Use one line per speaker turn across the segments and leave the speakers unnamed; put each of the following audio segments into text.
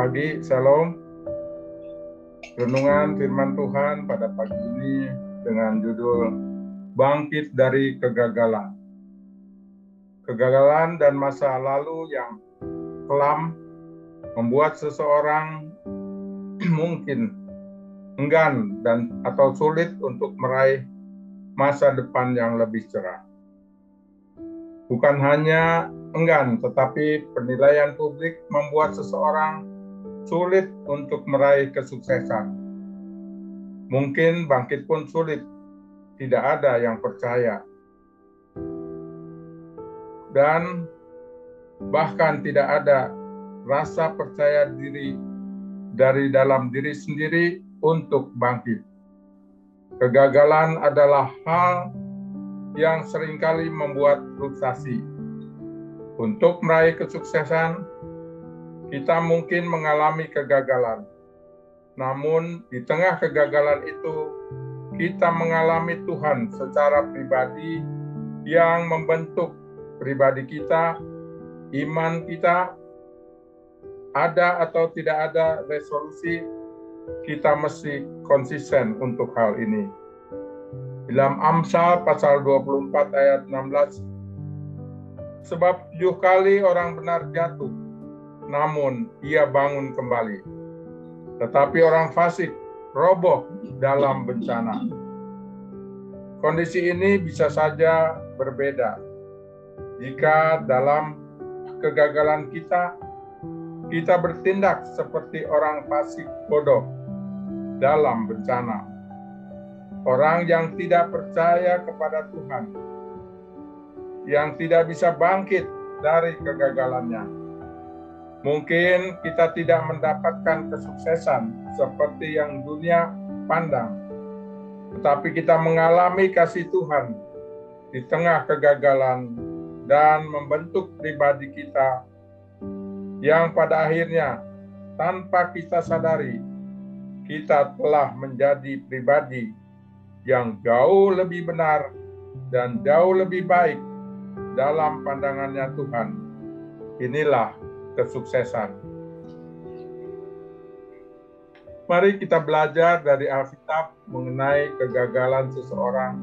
pagi, Shalom. Renungan firman Tuhan pada pagi ini dengan judul Bangkit dari Kegagalan. Kegagalan dan masa lalu yang kelam membuat seseorang mungkin enggan atau sulit untuk meraih masa depan yang lebih cerah. Bukan hanya enggan, tetapi penilaian publik membuat seseorang sulit untuk meraih kesuksesan. Mungkin bangkit pun sulit, tidak ada yang percaya. Dan bahkan tidak ada rasa percaya diri dari dalam diri sendiri untuk bangkit. Kegagalan adalah hal yang seringkali membuat frustasi. Untuk meraih kesuksesan, kita mungkin mengalami kegagalan. Namun di tengah kegagalan itu, kita mengalami Tuhan secara pribadi yang membentuk pribadi kita, iman kita. Ada atau tidak ada resolusi, kita mesti konsisten untuk hal ini. Dalam Amsal pasal 24 ayat 16, sebab 7 kali orang benar jatuh, namun ia bangun kembali. Tetapi orang fasik roboh dalam bencana. Kondisi ini bisa saja berbeda jika dalam kegagalan kita bertindak seperti orang fasik bodoh dalam bencana. Orang yang tidak percaya kepada Tuhan, yang tidak bisa bangkit dari kegagalannya. Mungkin kita tidak mendapatkan kesuksesan seperti yang dunia pandang, tetapi kita mengalami kasih Tuhan di tengah kegagalan dan membentuk pribadi kita yang pada akhirnya tanpa kita sadari, kita telah menjadi pribadi yang jauh lebih benar dan jauh lebih baik dalam pandangannya Tuhan. Inilah kesuksesan. Mari kita belajar dari Alkitab mengenai kegagalan seseorang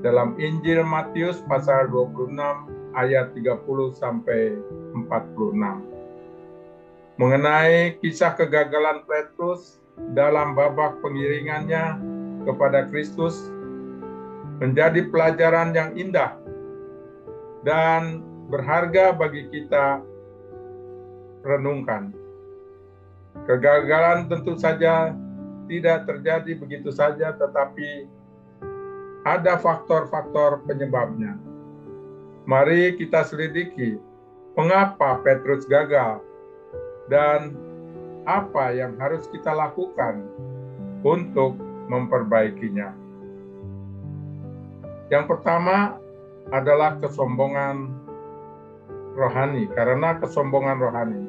dalam Injil Matius pasal 26 ayat 30 sampai 46. Mengenai kisah kegagalan Petrus dalam babak pengiringannya kepada Kristus menjadi pelajaran yang indah dan berharga bagi kita renungkan. Kegagalan tentu saja tidak terjadi begitu saja, tetapi ada faktor-faktor penyebabnya. Mari kita selidiki mengapa Petrus gagal dan apa yang harus kita lakukan untuk memperbaikinya. Yang pertama adalah kesombongan rohani, karena kesombongan rohani.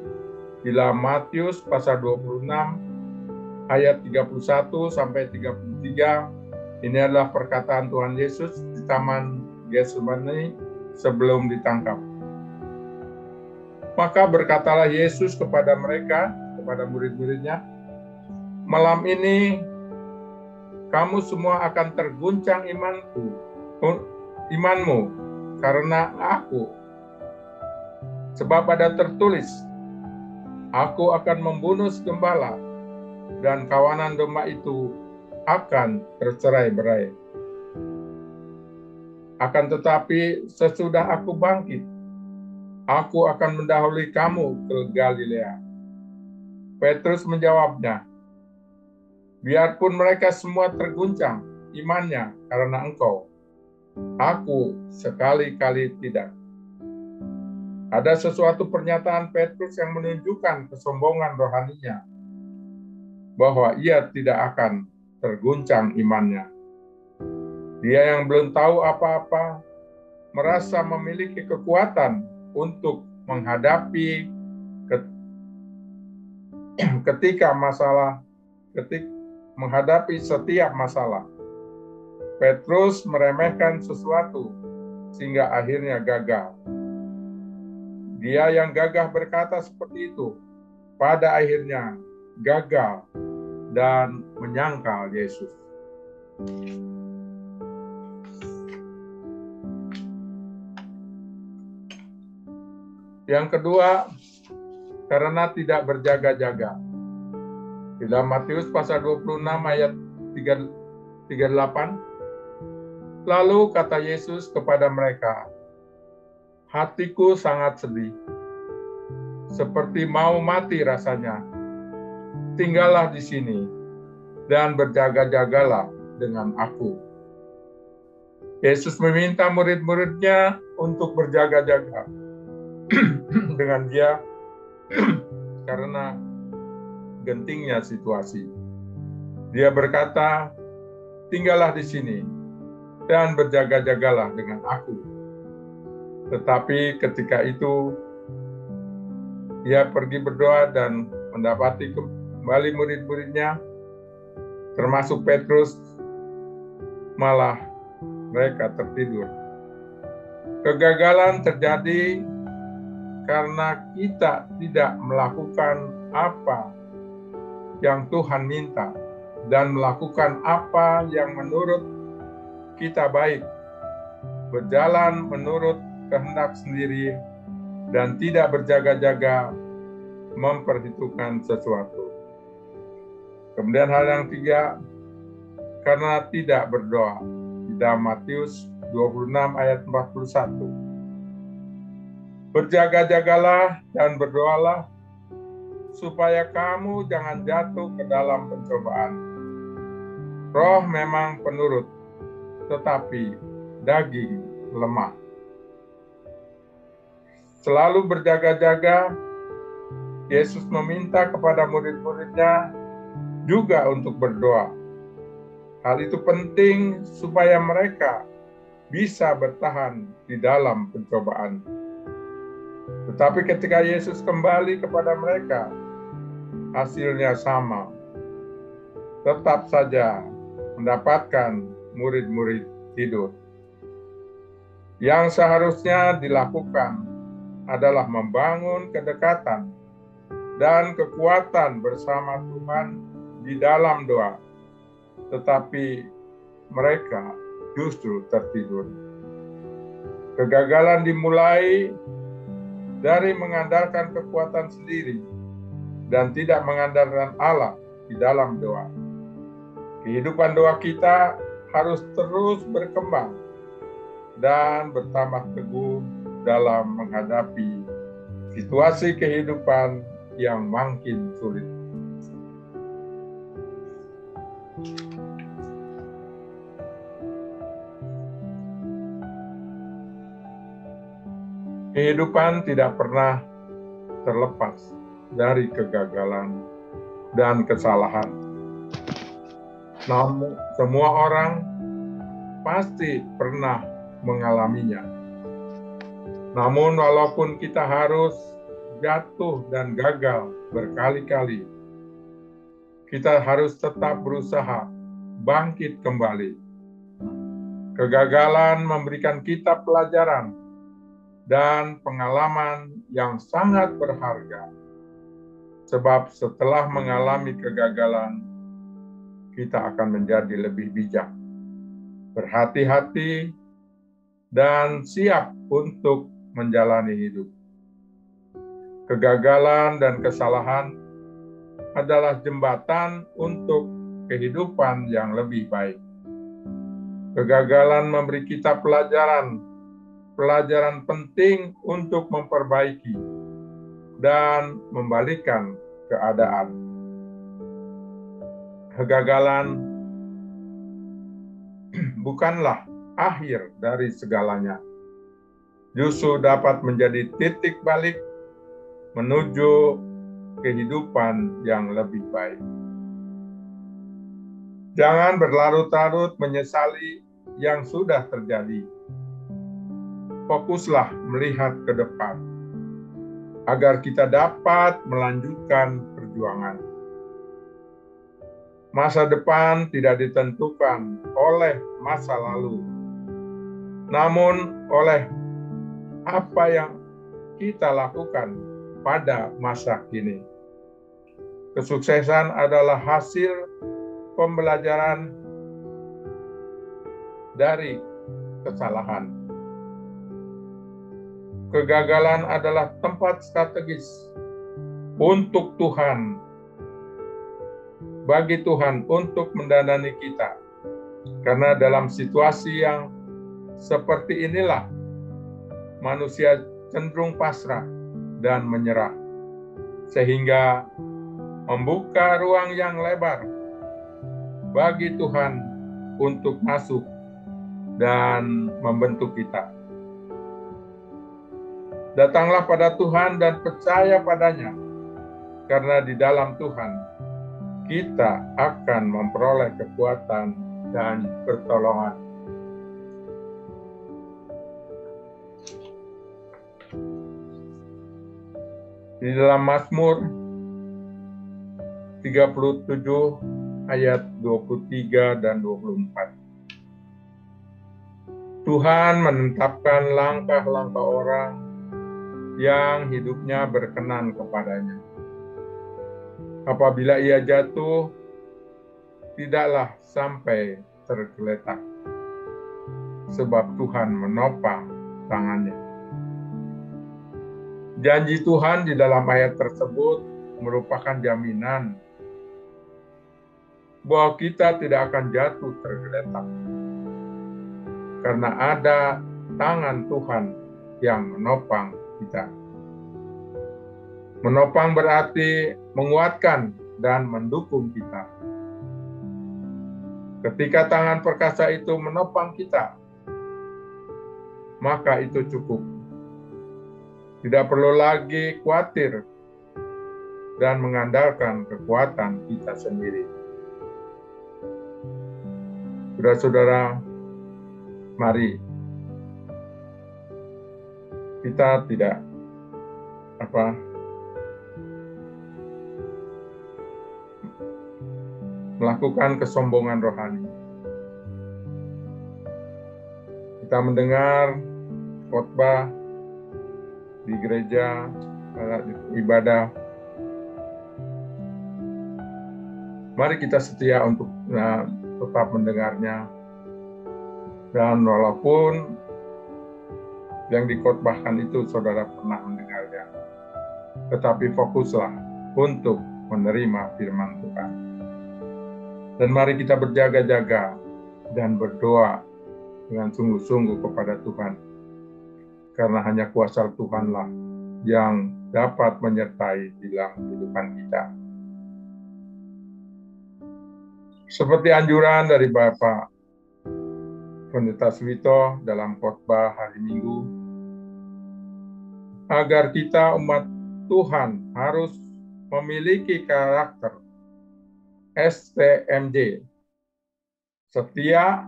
Dalam Matius pasal 26 ayat 31 sampai 33, ini adalah perkataan Tuhan Yesus di Taman Getsemani sebelum ditangkap. Maka berkatalah Yesus kepada mereka, kepada murid-muridnya, malam ini kamu semua akan terguncang imanmu karena aku. Sebab ada tertulis, aku akan membunuh gembala dan kawanan domba itu akan tercerai-berai. Akan tetapi sesudah aku bangkit, aku akan mendahului kamu ke Galilea. Petrus menjawabnya, biarpun mereka semua terguncang imannya karena engkau, aku sekali-kali tidak. Ada sesuatu pernyataan Petrus yang menunjukkan kesombongan rohaninya, bahwa ia tidak akan terguncang imannya. Dia yang belum tahu apa-apa, merasa memiliki kekuatan untuk menghadapi menghadapi setiap masalah. Petrus meremehkan sesuatu sehingga akhirnya gagal. Dia yang gagah berkata seperti itu, pada akhirnya gagal dan menyangkal Yesus. Yang kedua, karena tidak berjaga-jaga. Di dalam Matius pasal 26 ayat 38, lalu kata Yesus kepada mereka, hatiku sangat sedih, seperti mau mati rasanya. Tinggallah di sini dan berjaga-jagalah dengan aku. Yesus meminta murid-muridnya untuk berjaga-jaga dengan dia karena gentingnya situasi. Dia berkata, tinggallah di sini dan berjaga-jagalah dengan aku. Tetapi ketika itu, dia pergi berdoa dan mendapati kembali murid-muridnya, termasuk Petrus, malah mereka tertidur. Kegagalan terjadi karena kita tidak melakukan apa yang Tuhan minta dan melakukan apa yang menurut kita baik, berjalan menurut kehendak sendiri, dan tidak berjaga-jaga memperhitungkan sesuatu. Kemudian hal yang ketiga, karena tidak berdoa. Di dalam Matius 26 ayat 41. Berjaga-jagalah dan berdoalah supaya kamu jangan jatuh ke dalam pencobaan. Roh memang penurut, tetapi daging lemah. Selalu berjaga-jaga, Yesus meminta kepada murid-muridnya juga untuk berdoa. Hal itu penting supaya mereka bisa bertahan di dalam pencobaan. Tetapi ketika Yesus kembali kepada mereka, hasilnya sama. Tetap saja mendapatkan murid-murid tidur. Yang seharusnya dilakukan adalah membangun kedekatan dan kekuatan bersama Tuhan di dalam doa. Tetapi mereka justru tertidur. Kegagalan dimulai dari mengandalkan kekuatan sendiri dan tidak mengandalkan Allah di dalam doa. Kehidupan doa kita harus terus berkembang dan bertambah teguh dalam menghadapi situasi kehidupan yang makin sulit. Kehidupan tidak pernah terlepas dari kegagalan dan kesalahan. Namun, semua orang pasti pernah mengalaminya. Namun, walaupun kita harus jatuh dan gagal berkali-kali, kita harus tetap berusaha bangkit kembali. Kegagalan memberikan kita pelajaran dan pengalaman yang sangat berharga. Sebab setelah mengalami kegagalan, kita akan menjadi lebih bijak, berhati-hati, dan siap untuk menjalani hidup. Kegagalan dan kesalahan adalah jembatan untuk kehidupan yang lebih baik. Kegagalan memberi kita pelajaran penting untuk memperbaiki dan membalikkan keadaan. Kegagalan bukanlah akhir dari segalanya. Justru dapat menjadi titik balik menuju kehidupan yang lebih baik. Jangan berlarut-larut menyesali yang sudah terjadi. Fokuslah melihat ke depan, agar kita dapat melanjutkan perjuangan. Masa depan tidak ditentukan oleh masa lalu, namun oleh apa yang kita lakukan pada masa kini. Kesuksesan adalah hasil pembelajaran dari kesalahan. Kegagalan adalah tempat strategis untuk Tuhan, bagi Tuhan untuk mendandani kita. Karena dalam situasi yang seperti inilah manusia cenderung pasrah dan menyerah, sehingga membuka ruang yang lebar bagi Tuhan untuk masuk dan membentuk kita. Datanglah pada Tuhan dan percaya padanya, karena di dalam Tuhan kita akan memperoleh kekuatan dan pertolongan. Di dalam Mazmur 37 ayat 23 dan 24. Tuhan menetapkan langkah-langkah orang yang hidupnya berkenan kepadanya. Apabila ia jatuh, tidaklah sampai tergeletak, sebab Tuhan menopang tangannya. Janji Tuhan di dalam ayat tersebut merupakan jaminan bahwa kita tidak akan jatuh tergeletak, karena ada tangan Tuhan yang menopang kita. Menopang berarti menguatkan dan mendukung kita. Ketika tangan perkasa itu menopang kita, maka itu cukup. Tidak perlu lagi khawatir dan mengandalkan kekuatan kita sendiri. Saudara-saudara, mari kita tidak melakukan kesombongan rohani. Kita mendengar khotbah di gereja, ibadah. Mari kita setia untuk tetap mendengarnya. Dan walaupun yang dikhotbahkan itu saudara pernah mendengarnya, tetapi fokuslah untuk menerima firman Tuhan. Dan mari kita berjaga-jaga dan berdoa dengan sungguh-sungguh kepada Tuhan. Karena hanya kuasa Tuhanlah yang dapat menyertai di dalam kehidupan kita. Seperti anjuran dari Bapak Pendeta Suwito dalam khotbah hari Minggu, agar kita umat Tuhan harus memiliki karakter STMJ, setia,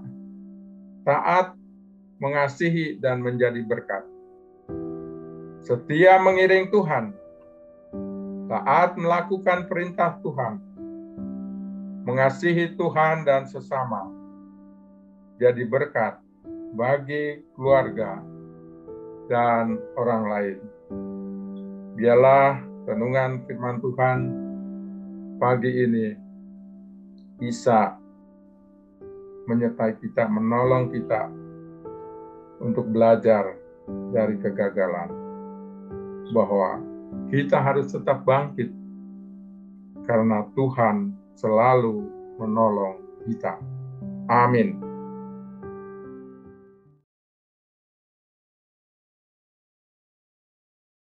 taat, mengasihi, dan menjadi berkat. Setia mengiring Tuhan, taat melakukan perintah Tuhan, mengasihi Tuhan dan sesama, jadi berkat bagi keluarga dan orang lain. Biarlah renungan firman Tuhan pagi ini bisa menyertai kita, menolong kita untuk belajar dari kegagalan, bahwa kita harus tetap bangkit karena Tuhan selalu menolong kita. Amin.